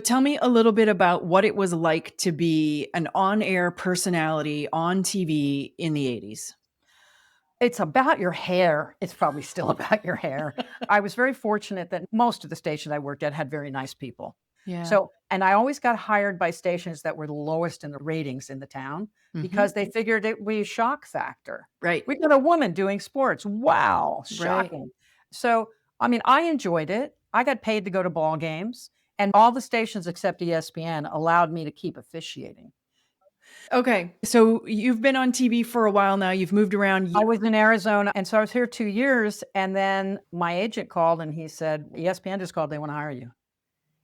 Tell me a little bit about what it was like to be an on-air personality on TV in the 80s. It's about your hair. It's probably still about your hair. I was very fortunate that most of the stations I worked at had very nice people. Yeah. So, and I always got hired by stations that were the lowest in the ratings in the town Mhm. because they figured it would be a shock factor. Right. We got a woman doing sports. Wow, Right. shocking. So, I mean, I enjoyed it. I got paid to go to ball games, and all the stations except ESPN allowed me to keep officiating. Okay. So you've been on TV for a while now. You've moved around. I was in Arizona, and so I was here 2 years, and then my agent called and he said, "ESPN just called, they wanna hire you."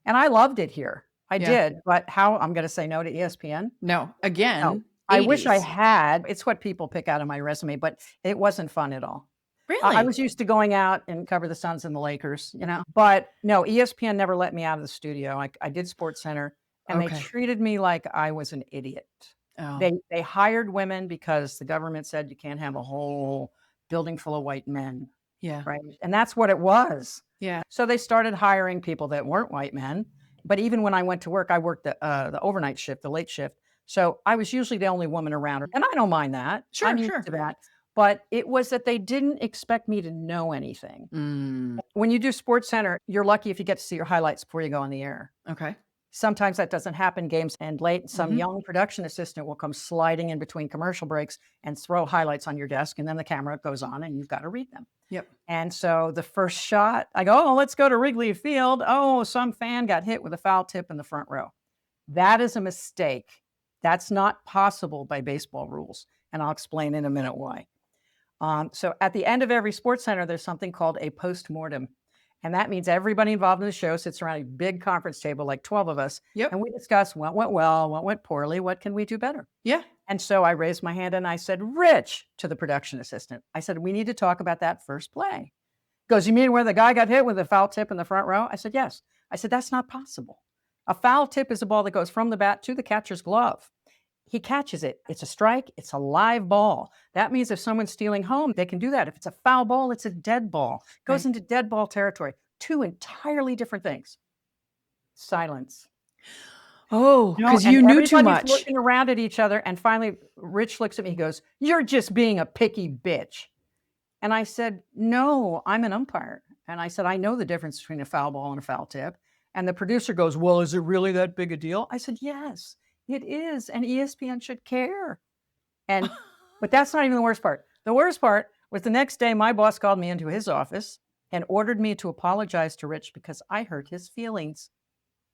And I loved it here. I Yeah. did, but how I'm gonna say no to ESPN? No. No. Again, I wish I 80s. had. It's what people pick out of my resume, but it wasn't fun at all. I Really? was used to going out and cover the Suns and the Lakers, but no, ESPN never let me out of the studio. I did SportsCenter, and they Okay. treated me like I was an idiot. Oh, They hired women because the government said you can't have a whole building full of white men, yeah. right? And that's what it was. Yeah. So they started hiring people that weren't white men. But even when I went to work, I worked the overnight shift, the late shift. So I was usually the only woman around, and I don't mind that. I'm Sure, used sure. to that. But it was that they didn't expect me to know anything. Mm, When you do SportsCenter, you're lucky if you get to see your highlights before you go on the air. okay. Sometimes that doesn't happen, games end late. Some Mhm. young production assistant will come sliding in between commercial breaks and throw highlights on your desk, and then the camera goes on and you've got to read them. Yep. And so the first shot, I go, "Oh, let's go to Wrigley Field. Oh, some fan got hit with a foul tip in the front row." That is a mistake. That's not possible by baseball rules, and I'll explain in a minute why. So at the end of every sports center, there's something called a postmortem. And that means everybody involved in the show sits around a big conference table, like 12 of us, and Yep. we discuss what went well, what went poorly, what can we do better. Yeah. And so I raised my hand and I said, "Rich," to the production assistant. I said, "We need to talk about that first play." He goes, "You mean where the guy got hit with a foul tip in the front row?" I said, "Yes." I said, "That's not possible. A foul tip is a ball that goes from the bat to the catcher's glove. He catches it. It's a strike. It's a live ball. That means if someone's stealing home, they can do that. If it's a foul ball, it's a dead ball. It goes Right. into dead ball territory. Two entirely different things." Silence. Oh, No, because and you knew too everybody's much. looking around at each other. And finally, Rich looks at me. He goes, "You're just being a picky bitch." And I said, "No, I'm an umpire." And I said, "I know the difference between a foul ball and a foul tip." And the producer goes, "Well, is it really that big a deal?" I said, "Yes, it is. And ESPN should care." And but that's not even the worst part. The worst part was the next day, my boss called me into his office and ordered me to apologize to Rich because I hurt his feelings.